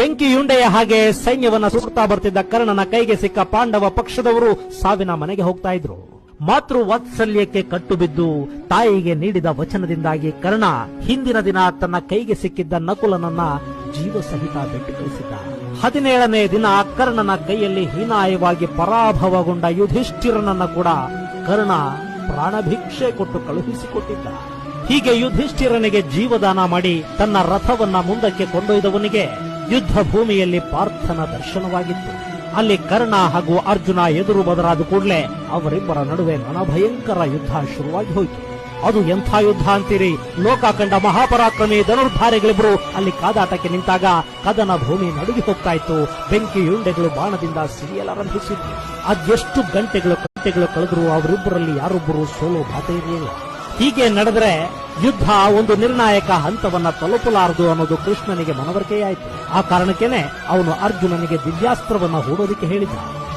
ಬೆಂಕಿಯುಂಡೆಯ ಹಾಗೆ ಸೈನ್ಯವನ್ನ ಸುಡುತ್ತಾ ಬರ್ತಿದ್ದ ಕರ್ಣನ ಕೈಗೆ ಸಿಕ್ಕ ಪಾಂಡವ ಪಕ್ಷದವರು ಸಾವಿನ ಮನೆಗೆ ಹೋಗ್ತಾ ಇದ್ರು. ಮಾತೃ ವಾತ್ಸಲ್ಯಕ್ಕೆ ಕಟ್ಟು ಬಿದ್ದು ತಾಯಿಗೆ ನೀಡಿದ ವಚನದಿಂದಾಗಿ ಕರ್ಣ ಹಿಂದಿನ ದಿನ ತನ್ನ ಕೈಗೆ ಸಿಕ್ಕಿದ್ದ ನಕುಲನನ್ನ ಜೀವ ಸಹಿತ ಬಿಟ್ಟು ಕಳಿಸಿದ್ದ. 17ನೇ ದಿನ ಕರ್ಣನ ಕೈಯಲ್ಲಿ ಹೀನಾಯವಾಗಿ ಪರಾಭವಗೊಂಡ ಯುಧಿಷ್ಠಿರನನ್ನ ಕೂಡ ಕರ್ಣ ಪ್ರಾಣಭಿಕ್ಷೆ ಕೊಟ್ಟು ಕಳುಹಿಸಿಕೊಟ್ಟಿದ್ದ. ಹೀಗೆ ಯುಧಿಷ್ಠಿರನಿಗೆ ಜೀವದಾನ ಮಾಡಿ ತನ್ನ ರಥವನ್ನ ಮುಂದಕ್ಕೆ ಕೊಂಡೊಯ್ದವನಿಗೆ ಯುದ್ಧ ಭೂಮಿಯಲ್ಲಿ ಪಾರ್ಥನ ದರ್ಶನವಾಗಿತ್ತು. ಅಲ್ಲಿ ಕರ್ಣ ಹಾಗೂ ಅರ್ಜುನ ಎದುರು ಬದರಾದ ಕೂಡಲೇ ಅವರಿಬ್ಬರ ನಡುವೆ ರಣಭಯಂಕರ ಯುದ್ಧ ಶುರುವಾಗಿ ಹೋಯಿತು. ಅದು ಎಂಥ ಯುದ್ಧ ಅಂತೀರಿ? ಲೋಕ ಕಂಡ ಮಹಾಪರಾಕ್ರಮಿ ಧನುರ್ಧಾರಿಗಳಿಬ್ಬರು ಅಲ್ಲಿ ಕಾದಾಟಕ್ಕೆ ನಿಂತಾಗ ಕದನ ಭೂಮಿ ನಡುಗಿ ಹೋಗ್ತಾ ಇತ್ತು. ಬೆಂಕಿಯುಂಡೆಗಳು ಬಾಣದಿಂದ ಸಿಡಿಯಲಾರಂಭಿಸಿದ್ರು. ಅದೆಷ್ಟು ಗಂಟೆಗಳು ಕಳೆದರೂ ಅವರಿಬ್ಬರಲ್ಲಿ ಯಾರೊಬ್ಬರು ಸೋಲೋ ಬಾತೆ ಇರಲಿಲ್ಲ. ಹೀಗೆ ನಡೆದರೆ ಯುದ್ಧ ಒಂದು ನಿರ್ಣಾಯಕ ಹಂತವನ್ನ ತಲುಪಲಾರದು ಅನ್ನೋದು ಕೃಷ್ಣನಿಗೆ ಮನವರಿಕೆಯಾಯಿತು. ಆ ಕಾರಣಕ್ಕೇನೆ ಅವನು ಅರ್ಜುನನಿಗೆ ದಿವ್ಯಾಸ್ತ್ರವನ್ನ ಹೂಡೋದಿಕ್ಕೆ ಹೇಳಿದ.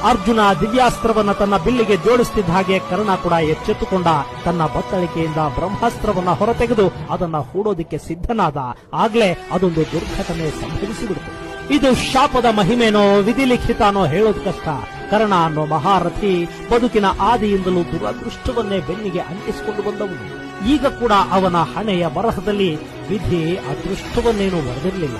ಅರ್ಜುನ ದಿವ್ಯಾಸ್ತ್ರವನ್ನ ತನ್ನ ಬಿಲ್ಲಿಗೆ ಜೋಡಿಸುತ್ತಿದ್ದ ಹಾಗೆ ಕರ್ಣ ಕೂಡ ಎಚ್ಚೆತ್ತುಕೊಂಡ. ತನ್ನ ಬತ್ತಳಿಕೆಯಿಂದ ಬ್ರಹ್ಮಾಸ್ತ್ರವನ್ನ ಹೊರತೆಗೆದು ಅದನ್ನ ಹೂಡೋದಿಕ್ಕೆ ಸಿದ್ಧನಾದ. ಆಗ್ಲೇ ಅದೊಂದು ದುರ್ಘಟನೆ ಸಂಭವಿಸಿಬಿಡ್ತು. ಇದು ಶಾಪದ ಮಹಿಮೇನೋ ವಿಧಿಲಿಖಿತನೋ ಹೇಳೋದು ಕಷ್ಟ. ಕರ್ಣ ಅನ್ನೋ ಮಹಾರಥಿ ಬದುಕಿನ ಆದಿಯಿಂದಲೂ ದುರದೃಷ್ಟವನ್ನೇ ಬೆನ್ನಿಗೆ ಅಂಟಿಸಿಕೊಂಡು ಬಂದವನು. ಈಗ ಕೂಡ ಅವನ ಹಣೆಯ ಬರಹದಲ್ಲಿ ವಿಧಿ ಅದೃಷ್ಟವನ್ನೇನೂ ಬರೆದಿರಲಿಲ್ಲ.